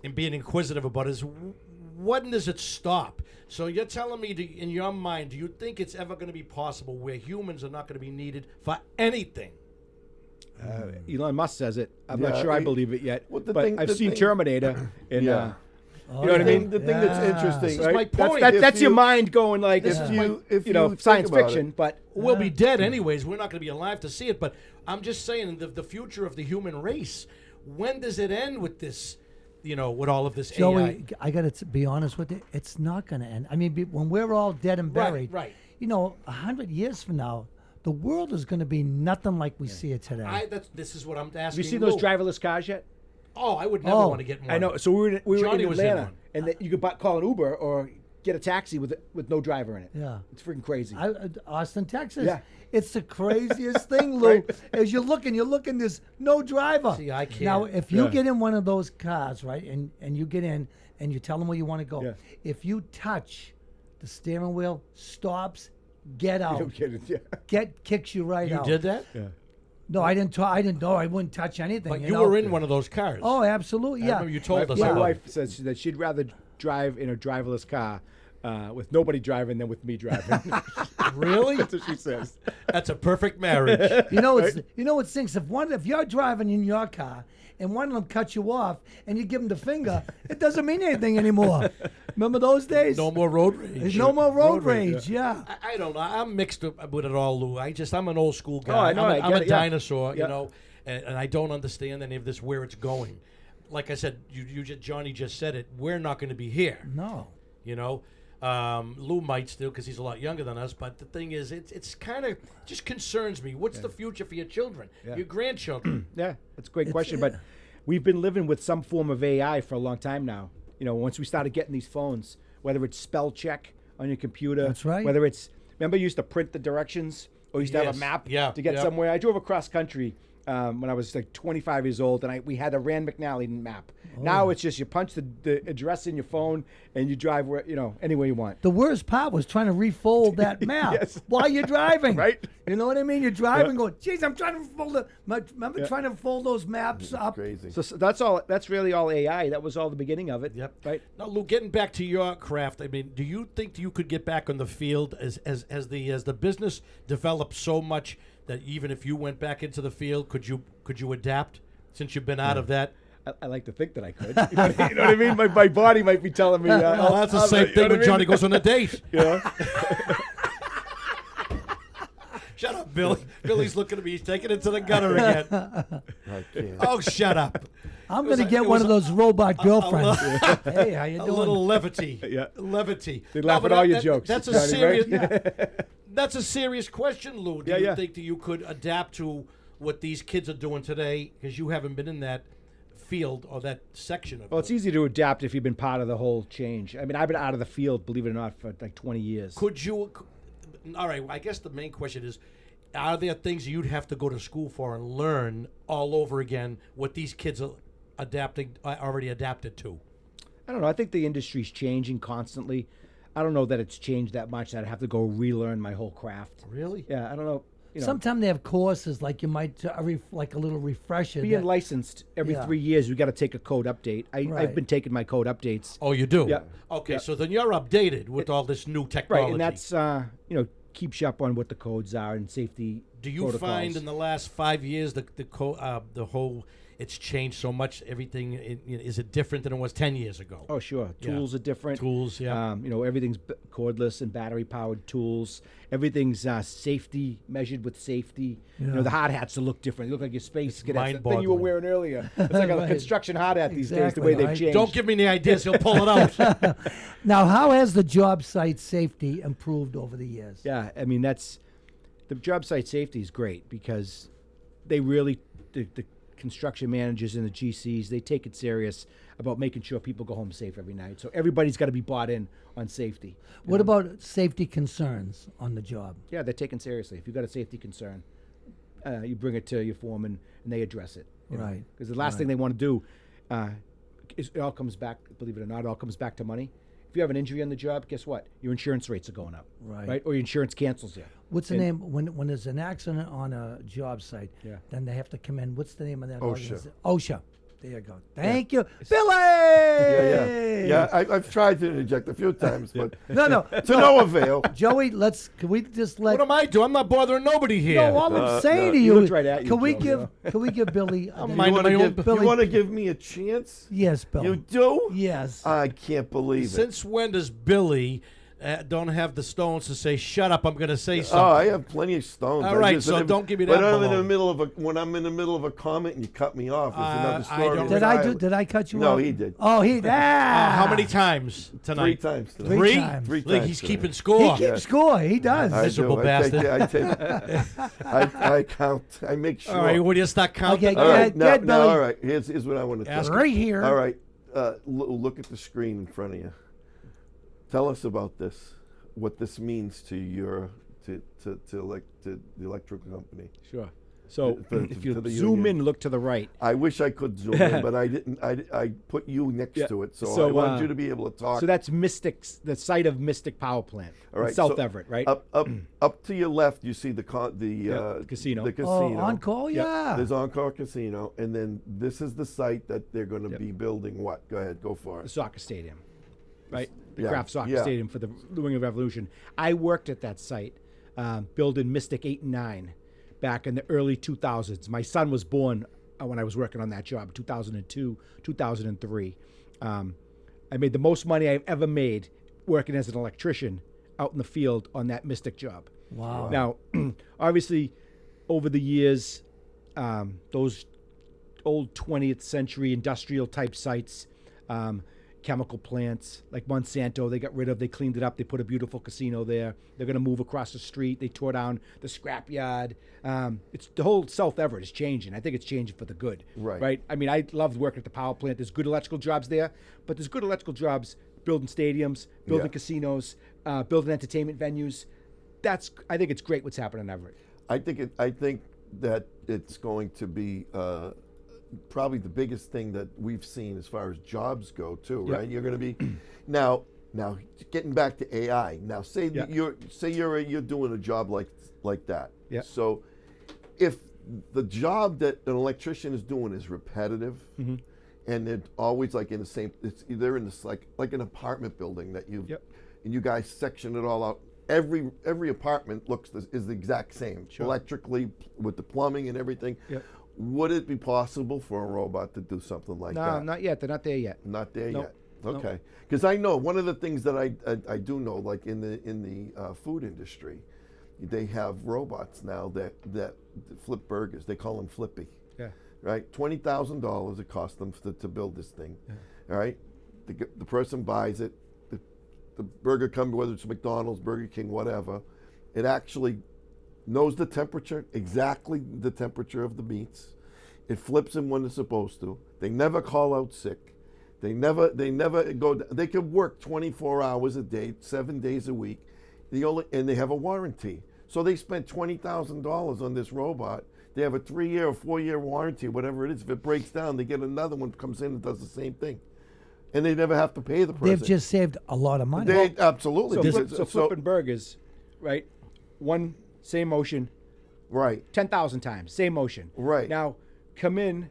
in being inquisitive about is when does it stop? So you're telling me, in your mind, do you think it's ever going to be possible where humans are not going to be needed for anything? Elon Musk says it. I'm Yeah, not sure I believe it yet. Well, But I've the seen thing- Terminator. And, Yeah. Oh, you know what I yeah. mean? The thing that's Yeah. interesting, This is my point. That's If your you- mind going like, if if you know, think science about fiction. it. But We'll be dead anyways. We're not going to be alive to see it. But I'm just saying, the future of the human race, when does it end with this, with all of this AI? Joey, I got to be honest with you. It's not going to end. I mean, when we're all dead and buried, right. 100 years from now, the world is going to be nothing like we see it today. This is what I'm asking. have you seen those Lou. driverless cars yet? Oh, I would never Oh. want to get one. I know. So we were Johnny in was in Atlanta, one. and you could call an Uber or get a taxi with no driver in it. Yeah. It's freaking crazy. Austin, Texas. Yeah. It's the craziest thing, Lou. Right. As you're looking, there's no driver. See, I can't. Now, if you Yeah. get in one of those cars, right, and you get in and you tell them where you want to go, Yeah. if you touch the steering wheel, stops, get You out. don't get it. Yeah. Kicks you right You out. did that? Yeah. No, I didn't. I didn't know. I wouldn't touch anything. But you you know? were in one of those cars. Oh, absolutely. I Yeah. remember you told us My about wife it. says that she'd rather drive in a driverless car with nobody driving than with me driving. Really? That's what she says. That's a perfect marriage. You know, what stinks? If you're driving in your car and one of them cuts you off and you give them the finger, it doesn't mean anything anymore. Remember those days? No more road rage. There's no more road rage. Yeah. I don't know. I'm mixed up with it all, Lou. I'm an old school guy. Oh, I know. I'm I get a it, yeah. dinosaur, Yeah. and I don't understand any of this where it's going. like I said, Johnny just said it. We're not going to be here. No. You know, Lou might still because he's a lot younger than us. But the thing is, it's kind of just concerns me. What's the future for your children, your grandchildren? Yeah, that's a great question. But we've been living with some form of AI for a long time now. You know, once we started getting these phones, whether it's spell check on your computer, That's right. whether it's, remember you used to print the directions or you used to have Yes. a map Yeah, to get yeah. somewhere. I drove across country when I was like 25 years old, and we had a Rand McNally map. Now it's just you punch the address in your phone and you drive where, anywhere you want. The worst part was trying to refold that map Yes. while you're driving. Right. You know what I mean? You're driving going, geez, I'm trying to fold it. Remember trying to fold those maps up? Crazy. So that's all. That's really all AI. That was all the beginning of it. Yep. Right. Now, Lou, getting back to your craft, I mean, do you think you could get back on the field as the business developed so much that even if you went back into the field, could you adapt since you've been out of that? I like to think that I could. You know what I mean? My body might be telling me. Well, that's the same thing when Johnny goes on a date. Yeah. Shut up, Billy. Billy's looking at me. He's taking it to the gutter again. I can't. Oh, shut up. I'm It was going to a- get it one was of those robot girlfriends. Hey, how you A doing? little levity. Yeah. Levity. They laugh but at all your that- jokes, That's a Johnny, right? serious. That's a serious question, Lou. Do Yeah, you yeah. think that you could adapt to what these kids are doing today? Because you haven't been in that field or that section of Well, it. it's easy to adapt if you've been part of the whole change. I mean, I've been out of the field, believe it or not, for like 20 years. Could you? All right. I guess the main question is: are there things you'd have to go to school for and learn all over again what these kids are already adapted to? I don't know. I think the industry's changing constantly. I don't know that it's changed that much that I'd have to go relearn my whole craft. Really? Yeah, I don't know. Sometimes they have courses like you might, like a little refresher. Being that- licensed every Yeah. 3 years, we got to take a code update. I've Right. been taking my code updates. Oh, you do? Yeah. Okay, Yeah. so then you're updated with all this new technology. Right, and that's, keeps you up on what the codes are and safety Do you protocols. find in the last 5 years the whole it's changed so much? Everything is it different than it was 10 years ago? Oh, sure. Yeah. Tools are different. Tools, yeah. Everything's cordless and battery-powered tools. Everything's safety, measured with safety. Yeah. The hard hats will look different. They look like your space cadets. The thing you were mind-boggling. wearing earlier. It's like a Right. construction hard hat these days, the Exactly, way they've right. changed. Don't give me any ideas. He'll pull it out. Now, how has the job site safety improved over the years? Yeah, I mean, the job site safety is great because they really, the construction managers and the GCs, they take it serious about making sure people go home safe every night. So everybody's got to be bought in on safety. What about safety concerns on the job? Yeah, they're taken seriously. If you've got a safety concern, you bring it to your foreman and they address it. Right. Because the last thing they want to do is it all comes back, believe it or not, it all comes back to money. If you have an injury on the job, guess what? Your insurance rates are going up. Right. Or your insurance cancels you. What's the name when there's an accident on a job site? Yeah. Then they have to come in. What's the name of that? OSHA. organization? OSHA. There you go. Thank you, Billy. Yeah. I've tried to interject a few times, but No. to no avail. Joey, can we just let? What am I doing? I'm not bothering nobody here. No, all I'm saying to he you. looked right at you, Can we Joe, give Billy? I'm You minding want to my own give, Billy- you want to give me a chance? Yes, Bill. You do? Yes. I can't believe it. Since when does Billy don't have the stones to say, shut up, I'm going to say Oh, something? I have plenty of stones. All I right, just- so don't give me But that I'm in the baloney. middle of when I'm in the middle of a comment and you cut me off. It's another I story. don't- Did I cut you No, off? he did. Oh, he did. How many times tonight? 3 times today. Three times. Three Like times he's today. keeping He score. keeps score. He does. I Miserable do. bastard. I count. I make sure. All right, what do you start counting? Okay, All right, Go ahead, now, Billy. all right. Here's what I want to Ask tell Right here. All right, look at the screen in front of you. Tell us about this. What this means to your to the electrical company. Sure. So For- if to you the zoom union. in, look to the right. I wish I could zoom in, but I didn't. I put you next Yeah, to it, so so, I want uh, you to be able to talk. So that's the site of Mystic Power Plant all right, in South so Everett, right? Up to your left, you see the casino. The casino. Oh, on call, yeah. There's Encore Casino, and then this is the site that they're going to Yep. be building. What? Go ahead, go for The it. soccer stadium, right? The Yeah, Kraft Soccer yeah. Stadium for the New England Revolution. I worked at that site, building Mystic 8 and 9 back in the early 2000s. My son was born when I was working on that job, 2002, 2003. I made the most money I've ever made working as an electrician out in the field on that Mystic job. Wow. Now, obviously, over the years, those old 20th century industrial type sites, chemical plants like Monsanto. They got rid of. They cleaned it up. They put a beautiful casino there. They're going to move across the street. They tore down the scrapyard. It's the whole South Everett is changing. I think it's changing for the good. Right. I mean, I loved working at the power plant. There's good electrical jobs there, but there's good electrical jobs building stadiums, building casinos, building entertainment venues. I think it's great what's happening in Everett. I think that it's going to be probably the biggest thing that we've seen as far as jobs go too, right? You're going to be now getting back to AI. Now say that you're doing a job like that. Yeah. So if the job that an electrician is doing is repetitive, and they're always like in the same, they're in this like an apartment building that and you guys section it all out. Every apartment is the exact same, electrically, with the plumbing and everything. Yep. Would it be possible for a robot to do something like that? No, not yet. They're not there yet. Not there Nope. yet. Okay. Because I know one of the things that I do know, like in the food industry, they have robots now that flip burgers. They call them Flippy. Yeah. Right. $20,000 it costs them to build this thing. Yeah. All right. The person buys it. The burger comes, whether it's McDonald's, Burger King, whatever, it actually knows the temperature, exactly the temperature of the meats. It flips them when it's supposed to. They never call out sick. They never go. They could work 24 hours a day, 7 days a week. And they have a warranty. So they spent $20,000 on this robot. They have a 3-year or 4-year warranty, whatever it is. If it breaks down, they get another one, comes in and does the same thing. And they never have to pay the person. They've just saved a lot of money. Absolutely. So flipping burgers, right? One, same motion. Right. 10,000 times, same motion. Right. Now, come in.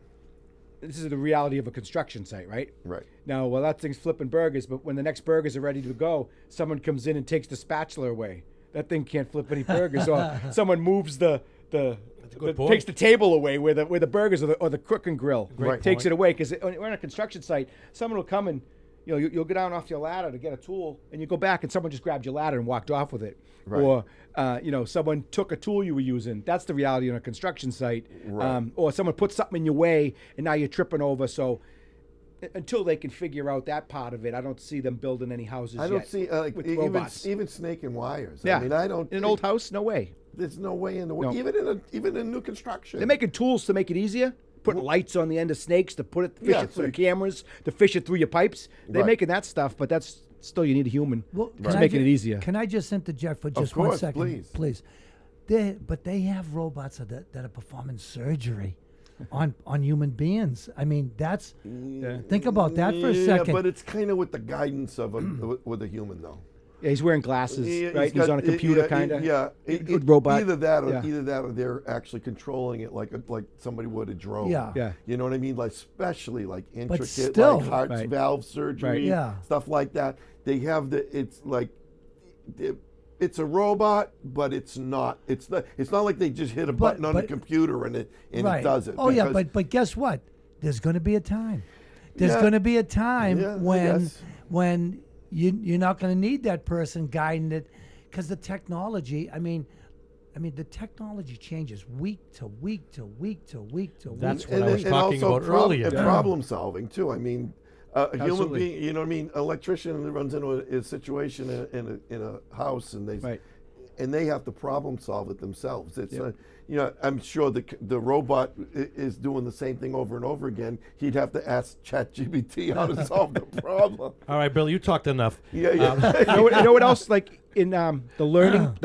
This is the reality of a construction site, right? Right. Now, well, that thing's flipping burgers, but when the next burgers are ready to go, someone comes in and takes the spatula away. That thing can't flip any burgers. Or someone moves takes the table away where the burgers or the cooking grill takes it away, because we're on a construction site. Someone will come and you'll go down off your ladder to get a tool, and you go back and someone just grabbed your ladder and walked off with it. Right. Or someone took a tool you were using. That's the reality on a construction site. Right. Or someone put something in your way and now you're tripping over. So until they can figure out that part of it, I don't see them building any houses yet. I don't see with robots. even snaking wires. Yeah. I mean, I don't. In an old house, no way. There's no way in the world. No. Even in new construction. They're making tools to make it easier. Putting lights on the end of snakes to fish it through the cameras, to fish it through your pipes. They're making that stuff, but that's still, you need a human. It's making it easier. Can I just interject for just 1 second, please? But they have robots that are performing surgery on human beings. I mean, that's think about that for a second. Yeah, but it's kind of with the guidance of with a human, though. Yeah, he's wearing glasses, right? He's on a computer, kind of. Yeah, good robot. Either that, or they're actually controlling it like somebody would a drone. Yeah. You know what I mean? Like especially like intricate, still, like heart valve surgery, stuff like that. They have it's a robot, but it's not. It's not like they just hit a button on the computer and it does it. Oh yeah, but guess what? There's going to be a time. There's going to be a time when you're not going to need that person guiding it, because the technology. I mean, the technology changes week to week to week to week to week. That's what I was talking about earlier. And problem solving too. I mean, a human being. You know what I mean? An electrician runs into a situation in a house, and they have to problem solve it themselves. It's I'm sure the robot is doing the same thing over and over again. He'd have to ask ChatGPT how to solve the problem. All right, Bill, you talked enough. Yeah. You know what else? Like in the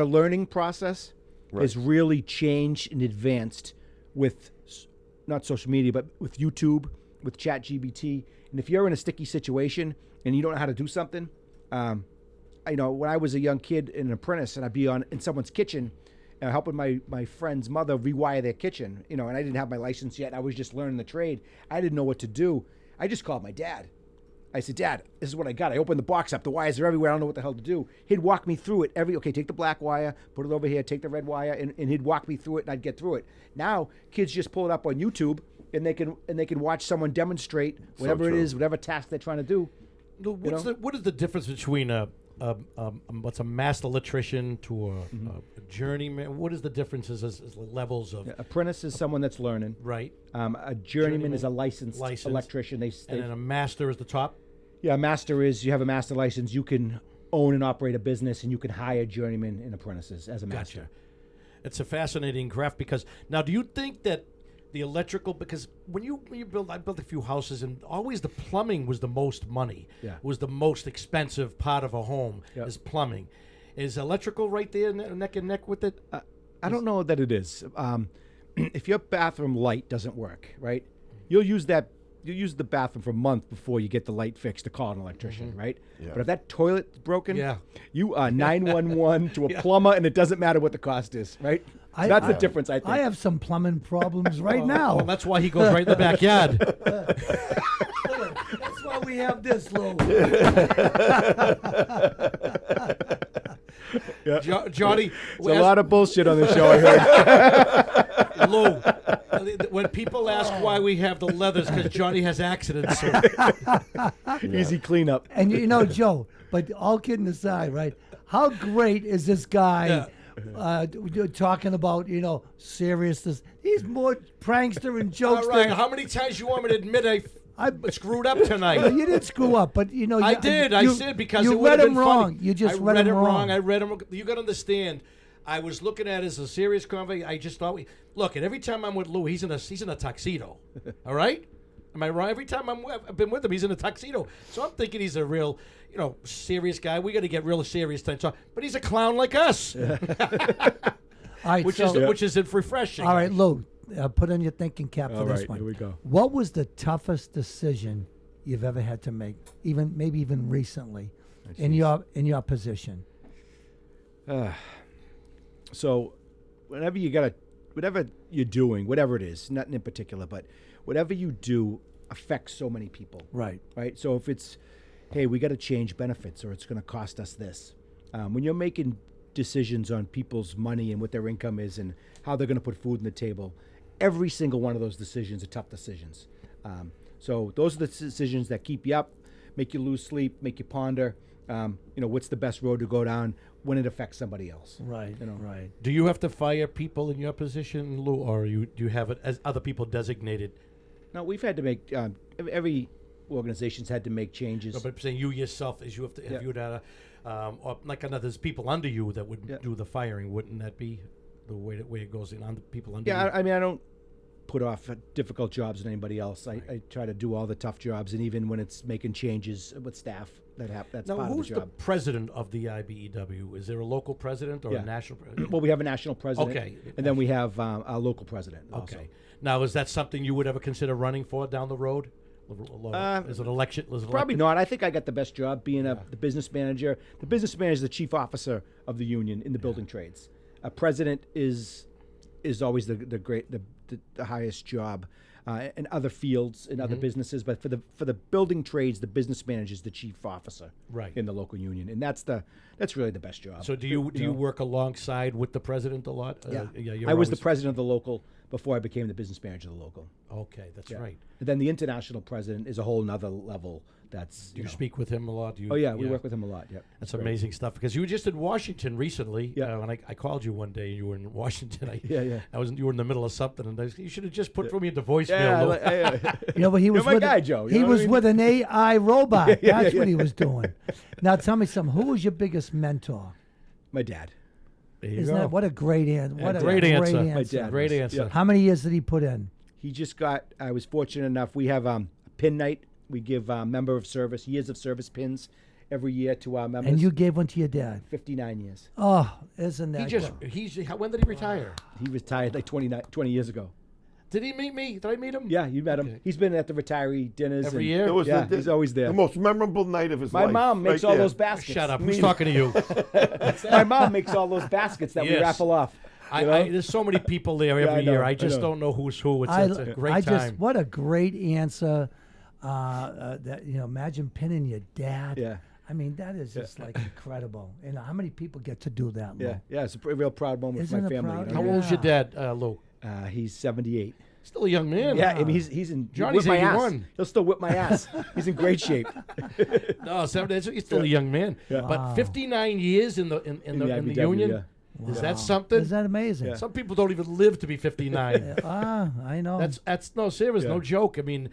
learning process has really changed and advanced with not social media, but with YouTube, with ChatGPT. And if you're in a sticky situation and you don't know how to do something, when I was a young kid, an apprentice, and I'd be in someone's kitchen, helping my friend's mother rewire their kitchen, and I didn't have my license yet. I was just learning the trade. I didn't know what to do. I just called my dad. I said, Dad, this is what I got. I opened the box up. The wires are everywhere. I don't know what the hell to do. He'd walk me through it. Take the black wire, put it over here, take the red wire, and he'd walk me through it, and I'd get through it. Now, kids just pull it up on YouTube, and they can watch someone demonstrate whatever it is, whatever task they're trying to do. What is the difference between a what's a master electrician to a journeyman? What is the differences as levels of? Yeah, apprentice is someone that's learning. Right. A journeyman is a licensed electrician. And then a master is the top. Yeah, a master is you have a master license. You can own and operate a business, and you can hire journeymen and apprentices as a master. Gotcha. It's a fascinating graph because now, do you think that the electrical, because when you build, I built a few houses, and always the plumbing was the most money. Yeah. Was the most expensive part of a home is plumbing. Is electrical right there neck and neck with it? I don't know that it is. If your bathroom light doesn't work, right, you'll use the bathroom for a month before you get the light fixed to call an electrician, right? Yeah. But if that toilet's broken, Yeah. you are 911 to a plumber, and it doesn't matter what the cost is, right? So that's the difference, I think. I have some plumbing problems right now. Well, that's why he goes right in the backyard. That's why we have this, Lou. Johnny, There's a lot of bullshit on the show, I heard. Lou, when people ask why we have the leathers, because Johnny has accidents. So. Easy cleanup. And you know, Joe, but all kidding aside, right? How great is this guy talking about, seriousness? He's more prankster and jokes. All right, how many times you want me to admit I screwed up tonight? Well, you did screw up, but I did. I said because you it would read have him been wrong. funny. You just I read him wrong. I read him. You got to understand. I was looking at it as a serious conversation. I just thought, look, and every time I'm with Lou, he's in a tuxedo. All right, am I wrong? Every time I've been with him, he's in a tuxedo. So I'm thinking he's a real, serious guy. We got to get real serious time. But he's a clown like us, All right, which is refreshing. All right, Lou, put on your thinking cap for All this right, one. here we go. What was the toughest decision you've ever had to make, maybe even recently, in your position? So whatever you're doing, whatever it is, nothing in particular, but whatever you do affects so many people. Right. Right. So if it's, hey, we got to change benefits or it's going to cost us this. When you're making decisions on people's money and what their income is and how they're going to put food on the table, every single one of those decisions are tough decisions. So those are the decisions that keep you up, make you lose sleep, make you ponder, what's the best road to go down when it affects somebody else. Right. Right. Do you have to fire people in your position, Lou, or do you have it as other people designated? No, we've had to make every organization's had to make changes. No, but I'm saying you yourself, is you have to, if you had or like there's people under you that would do the firing, wouldn't that be the way it goes in on the people under you? Yeah, I mean, I don't put off difficult jobs on anybody else. I try to do all the tough jobs, and even when it's making changes with staff, that's now, part of the who's job. the president of the IBEW? Is there a local president or a national president? Well, we have a national president. Okay. And then we have our local president. Okay. Also. Now, is that something you would ever consider running for down the road? Is it election? Probably not. I think I got the best job being the business manager. The business manager is the chief officer of the union in the building trades. A president is always the highest job in other fields, in other businesses. But for the building trades, the business manager is the chief officer in the local union, and that's really the best job. So do you work alongside with the president a lot? I was the president of the local before I became the business manager of the local. Okay, that's right. And then the international president is a whole nother level. That's Do you speak with him a lot? we work with him a lot. Yeah, that's amazing stuff. Because you were just in Washington recently. Yeah. When I called you one day, and you were in Washington. Yeah. You were in the middle of something, and you should have just put me into voicemail. But he was my with guy, Joe. He was with an AI robot. Yeah, That's what he was doing. Now tell me something. Who was your biggest mentor? My dad. There you Isn't go. that what a great answer? What a great answer. My dad. Great was. answer. How many years did he put in? He just got. I was fortunate enough. We have a pin night. We give member of service years of service pins every year to our members. And you gave one to your dad. 59 years. Oh, isn't that good? When did he retire? He retired like 20 years ago. Did he meet me? Did I meet him? Yeah, you met him. He's been at the retiree dinners Every year? It was he's always there. the most memorable night of his My life. mom makes right all there. those baskets. Shut up. Who's talking to you? My mom makes all those baskets that we Yes. raffle off. There's so many people there every I know, year. I I just know. don't know who's who. It's a great time. What a great answer. Imagine pinning your dad. Yeah. I mean, that is just like incredible. And how many people get to do that, Lou? Yeah, it's a real proud moment Isn't for my it family. proud? You How know? old's your dad, Lou? He's 78. Still a young man. Yeah, I mean, he's in Johnny's whip my ass. 81. He'll still whip my ass. He's in great shape. No, he's still a young man. Yeah. But 59 years in the IBEW, union. yeah. Is that something? Is that amazing? Some people don't even live to be 59. I know. That's no serious, Yeah. no joke. I mean,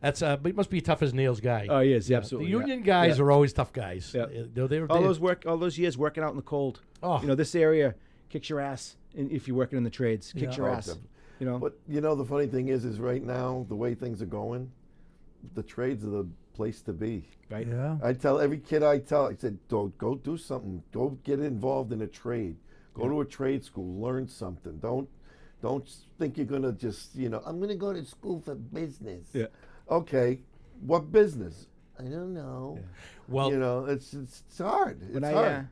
that's he must be tough as nails guy. Oh, he is, The absolutely. union guys are always tough guys. Yeah. They're All those years working out in the cold. Oh. You know, this area kicks your ass if you're working in the trades. Kicks Yeah. your Oh, ass. definitely. You know. But the funny thing is right now the way things are going, the trades are the place to be. Right. yeah. I tell every kid I said, go do something. Go get involved in a trade. Go to a trade school. Learn something. Don't think you're gonna just I'm gonna go to school for business. Yeah. Okay, what business? I don't know. Yeah. Well, it's hard. It's When hard.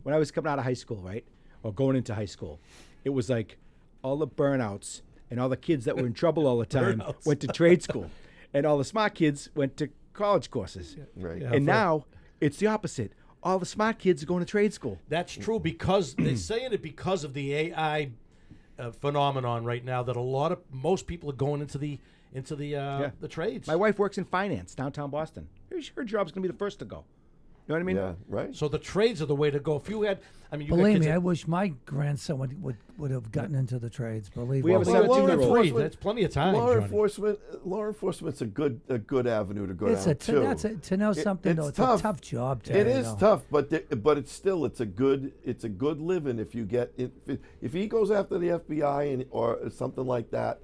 when I was coming out of high school, right, or going into high school, it was like all the burnouts and all the kids that were in trouble all the time Burnouts. went to trade school, and all the smart kids went to college courses. Right. Yeah. And now it's the opposite. All the smart kids are going to trade school. that's true because they're saying it because of the AI phenomenon right now that most people are going into the trades. My wife works in finance downtown Boston. Her job's going to be the first to go. You know what I mean? Yeah. Right. So the trades are the way to go. If you had, I mean, you got Believe kids me, that- I wish my grandson would have gotten into the trades. Believe We me. have a Well, 17-year-old. Three, that's plenty of time. Law Johnny. enforcement's a good avenue to go It's down too. to know something. it's It's tough. a tough job. It is tough, but it's a good living if you get if he goes after the FBI or something like that.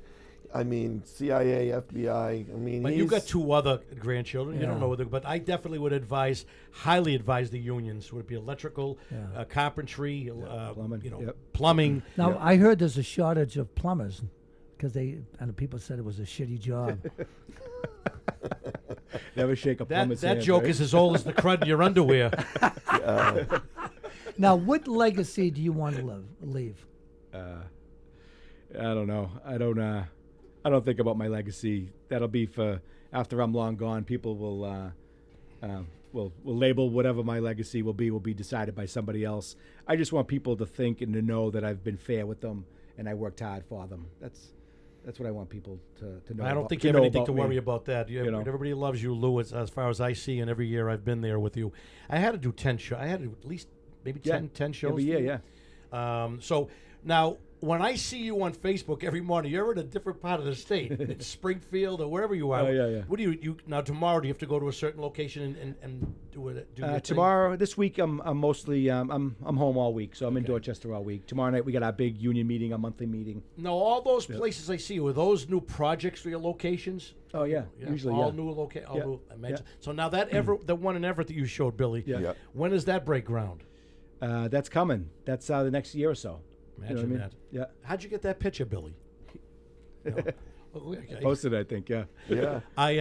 I mean CIA, FBI. I mean, But you've got two other grandchildren. You don't Yeah. know whether, but I definitely would highly advise the unions. Would it be electrical, Yeah. carpentry, plumbing, yep. plumbing. Now I heard there's a shortage of plumbers because people said it was a shitty job. Never shake a plumber's That hand, joke right? is as old as the crud in your underwear. Now, what legacy do you want to leave? I don't know. I don't think about my legacy. That'll be for after I'm long gone. People will label whatever my legacy will be decided by somebody else. I just want people to think and to know that I've been fair with them and I worked hard for them. That's what I want people to know. I don't about- think to you have know anything to about me. worry about that. You know. Everybody loves you, Lou, as far as I see, and every year I've been there with you. I had to do 10 shows. I had to do at least maybe 10 shows. every for year. you. Yeah. So now, when I see you on Facebook every morning, you're in a different part of the state. It's Springfield or wherever you are. Oh, yeah. What do you now? Tomorrow, do you have to go to a certain location and do it? Do your thing? Tomorrow, this week, I'm mostly I'm home all week, so I'm in Dorchester all week. Tomorrow night we got our big union meeting, our monthly meeting. No, all those places I see you, are those new projects for your locations? Oh yeah, usually all yeah. new location. Yeah. I mentioned. Yeah. So now that the one in Everett that you showed, Billy. Yeah. Yeah. When does that break ground? That's coming. That's the next year or so. Imagine what I mean? that. Yeah. How'd you get that picture, Billy? Posted, I think. Yeah. Yeah. I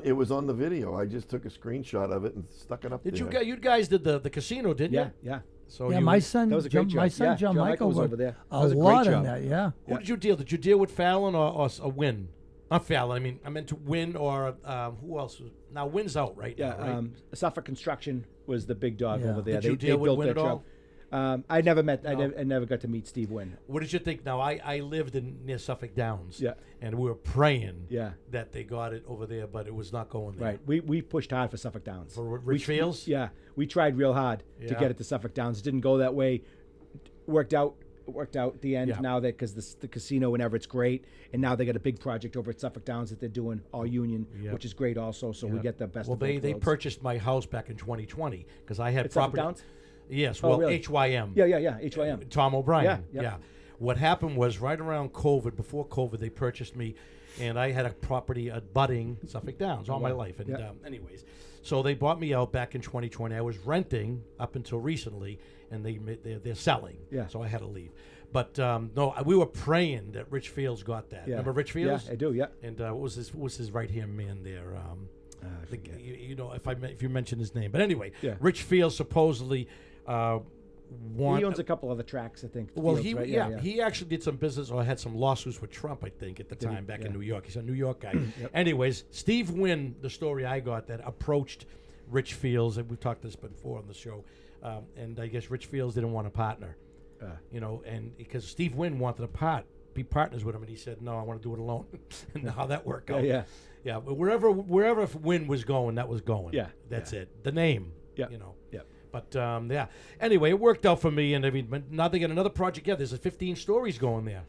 It was on the video. I just took a screenshot of it and stuck it up Did there. you guys did the casino, didn't Yeah. you? Yeah. So Yeah, you, my son, That was a great my job. son Yeah, John John Michael Michael was worked over there. That a was a great lot on job. that. Yeah. Who did you deal? Did you deal with Fallon or Win? Not Fallon. I mean, I meant to Win or who else? Now Win's out right Yeah. now, right? Suffolk Construction was the big dog Yeah. over there. Did you deal with built Win that at all? job. I never met. No. I never got to meet Steve Wynn. What did you think? Now I lived near Suffolk Downs. Yeah. And we were praying. Yeah. That they got it over there, but it was not going there. Right. We pushed hard for Suffolk Downs. For Rich Fields? Yeah. We tried real hard to Yeah. get it to Suffolk Downs. It didn't go that way. Worked out at the end. Yeah. Now that because the casino in Everett's great, and now they got a big project over at Suffolk Downs that they're doing all union, Yep. which is gret also. So we Yeah. get the best. Well, of both they worlds. purchased my house back in 2020 because I had At Suffolk property. Downs? Yes. Oh, Well, really? HYM. Yeah. HYM. Tom O'Brien. Yeah, yeah. What happened was right around COVID, before COVID, they purchased me, and I had a property abutting Suffolk Downs all my life. And Yeah. anyways, so they bought me out back in 2020. I was renting up until recently, and they're selling. Yeah. So I had to leave. But no, we were praying that Rich Fields got that. Yeah. Remember Rich Fields? Yeah, I do. Yeah. And what was his right hand man there? I forget. You know, if you mention his name. But anyway, Yeah. Rich Fields supposedly He want. owns a couple other tracks, I think. Well, Fields, right? he actually did some business or had some lawsuits with Trump, I think, at the time back in Yeah. New York. He's a New York guy. Anyways, Steve Wynn, the story I got that approached Rich Fields, and we've talked this before on the show, and I guess Rich Fields didn't want a partner, you know, and because Steve Wynn wanted a part be partners with him, and he said, "No, I want to do it alone." And how that worked out. Yeah. Yeah, but wherever Win was going, that was going. Yeah, That's it. The name. Yeah. You know. Yeah. But yeah. Anyway, it worked out for me, and I mean, but now they got another project. Yeah, there's 15 stories going there.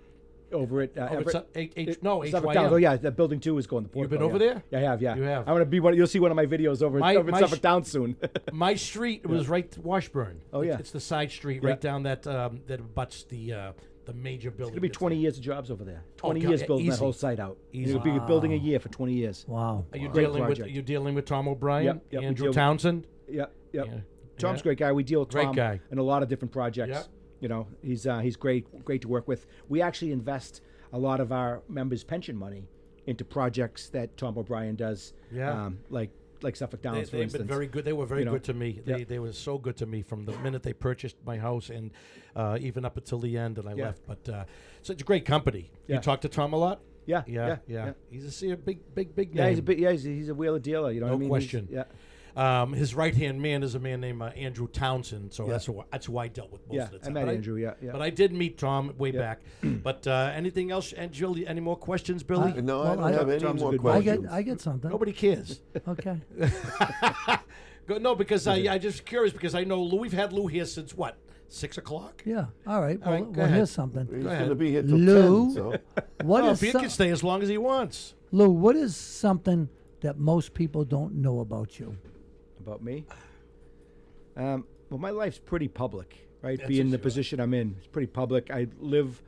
Over at It's Suffolk HYM. Downs. Oh yeah, the building 2 is going to Portico. You've been over yeah. there? Yeah, I have. Yeah, You have. I'm gonna be one. You'll see one of my videos over in Suffolk Downs soon. My street was right Washburn. Oh, yeah. It's the side street right down that that butts the major building. It's gonna be that's 20 there. years of jobs over there. 20 God, years yeah, building that easy. whole site out. Easy. You'll be building a year for 20 years. Wow. Are you Great dealing with project. Tom O'Brien, Yep, we Andrew deal with- Townsend? Yep. Yeah. Tom's Yeah. a great guy. We deal with Great Tom guy. in a lot of different projects. Yep. You know, he's great to work with. We actually invest a lot of our members' pension money into projects that Tom O'Brien does. Yeah. Like Suffolk Downs, for They've instance. been very good. They were very You know, good to me. yeah. They were so good to me from the minute they purchased my house and even up until the end, and I Yeah. left. But so it's a great company. Yeah. You talk to Tom a lot? Yeah, Yeah. yeah. He's a big Yeah, name. he's a wheeler dealer. You know No what I mean? question. Yeah. His right hand man is a man named Andrew Townsend. So Yeah. that's who I dealt with most Yeah, of the I time. met But Andrew. Yeah. But I did meet Tom way Yeah. back. But anything else, and Julie? Any more questions, Billy? No, Well, I don't I- have any Tom's a more good I questions. get something. Nobody cares. Okay. No, because I just curious because I know Lou. We've had Lou here since what, 6 o'clock? Yeah. All right. All right, Well, go ahead. here's something. He's ahead. going to be here till Lou. 10, so. What Well, is he some- can stay as long as he wants. Lou? What is something that most people don't know about you? About me? Well, my life's pretty public, right? That's Being for the sure. position I'm in, it's pretty public. I live,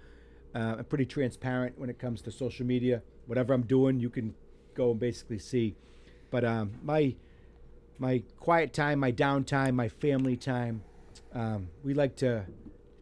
I'm pretty transparent when it comes to social media. Whatever I'm doing, you can go and basically see. But my quiet time, my downtime, my family time, we like to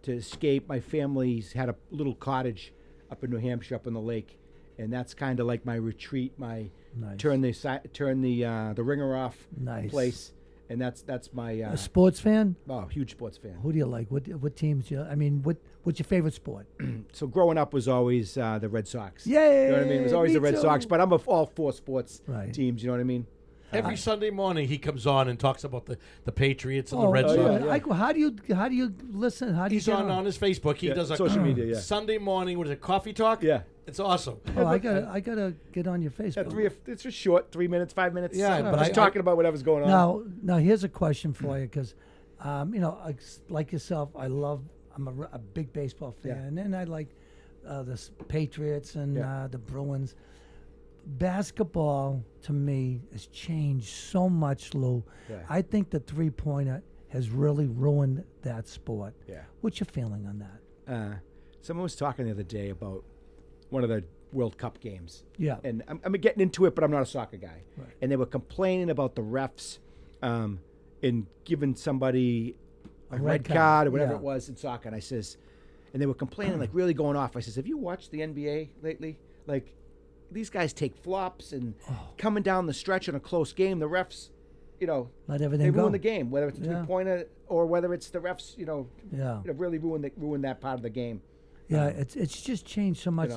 escape. My family's had a little cottage up in New Hampshire, up on the lake, and that's kind of like my retreat. My Nice. turn the ringer off Nice. place, and that's my A sports fan? huge sports fan. Who do you like? What teams? I mean, what's your favorite sport? So growing up was always the Red Sox. Yay! You know what I mean? It was always me the Red too. Sox, but I'm all four sports Right. teams. You know what I mean? Every Sunday morning he comes on and talks about the Patriots and the Oh, Red Sox. yeah. How do you listen? How do you He's get on his Facebook. He Yeah, does a social media, yeah. Sunday morning. What is it? Coffee talk. Yeah. It's awesome. Oh, I gotta get on your Yeah, Facebook. it's just short, 3 minutes, 5 minutes. Yeah, but just I- talking about whatever's going on. Now here's a question for you, because, like yourself, I'm a big baseball fan, and I like the Patriots and Yeah. the Bruins. Basketball to me has changed so much, Lou. Yeah. I think the 3-pointer has really ruined that sport. Yeah. What's your feeling on that? Someone was talking the other day about one of the World Cup games. Yeah. And I'm getting into it, but I'm not a soccer guy. Right. And they were complaining about the refs in giving somebody a red card or whatever yeah. it was in soccer. And I says, and they were complaining, like really going off. I says, have you watched the NBA lately? Like, these guys take flops and coming down the stretch in a close game, the refs, Let everything they go. ruin the game, whether it's a Yeah. 3-pointer or whether it's the refs, Yeah. really ruin that part of the game. Yeah, it's just changed so much.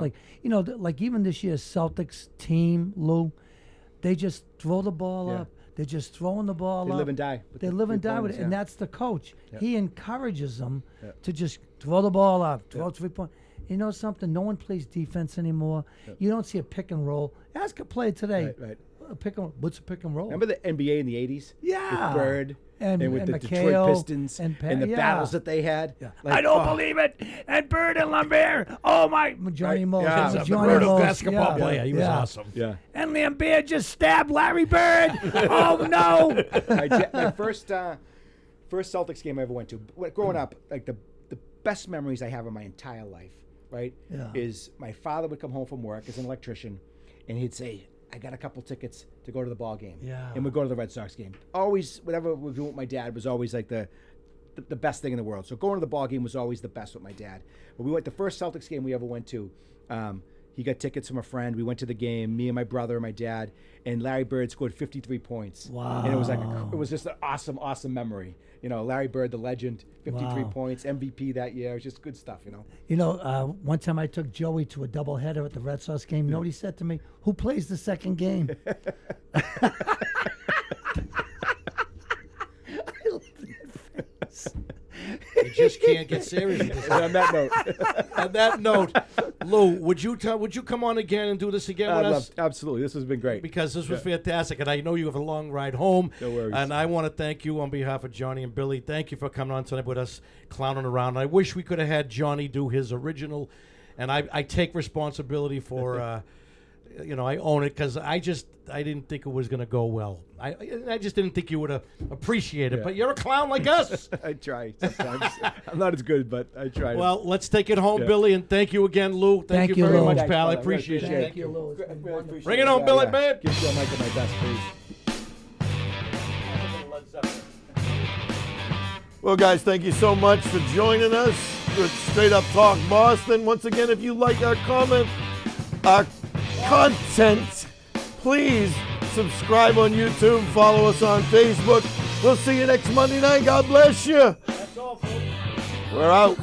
know. Like even this year's Celtics team, Lou, they just throw the ball Yeah. up. They're just throwing the ball They up. live and die with They the live and die with it, 3-pointers, and yeah. that's the coach. Yeah. He encourages them Yeah. to just throw the ball up, throw 3-point. You know something? No one plays defense anymore. You don't see a pick and roll. Ask a player today. Right. What's a pick and roll? Remember the NBA in the 80s? Yeah. With Bird And with the McHale Detroit Pistons and the yeah. battles that they had. Yeah. Like, I don't oh, believe it. And Bird and Lambert. Oh my, Johnny Right. Mose. Yeah. Johnny The Brutal Mose, basketball yeah. player. He was Yeah. awesome. Yeah. And Lambert just stabbed Larry Bird. Oh no! My first Celtics game I ever went to. Growing up, like the best memories I have in my entire life, right? Yeah. Is my father would come home from work as an electrician, and he'd say, "I got a couple tickets to go to the ball game." Yeah. And we'd go to the Red Sox game. Always, whatever we were doing with my dad was always like the best thing in the world. So going to the ball game was always the best with my dad. But we went the first Celtics game we ever went to. He got tickets from a friend. We went to the game. Me and my brother and my dad. And Larry Bird scored 53 points. Wow. And it was it was just an awesome memory. Larry Bird, the legend, 53 Wow. points, MVP that year. It was just good stuff. One time I took Joey to a doubleheader at the Red Sox game. You know what he said to me? Who plays the second game? You just can't get serious with this. And on that note, On that note, Lou, would you come on again and do this again with us? Absolutely. This has been great. Because this was fantastic, and I know you have a long ride home. No worries. And I want to thank you on behalf of Johnny and Billy. Thank you for coming on tonight with us, clowning around. I wish we could have had Johnny do his original, and I take responsibility for, I own it because I didn't think it was going to go well. I just didn't think you would appreciate it. Yeah. But you're a clown like us. I try sometimes. I'm not as good, but I try. Well, let's take it home, Billy, and thank you again, Lou. Thank you very Lou. much, Thanks, pal. I brother. appreciate Really it. Thank you, Lou. It's been wonderful. Bring it home, Billy, man. Give Joe Michael my best, please. Well, guys, thank you so much for joining us with Straight Up Talk Boston. Once again, if you like our content, please subscribe on YouTube, follow us on Facebook. We'll see you next Monday night. God bless you. That's all, folks. We're out.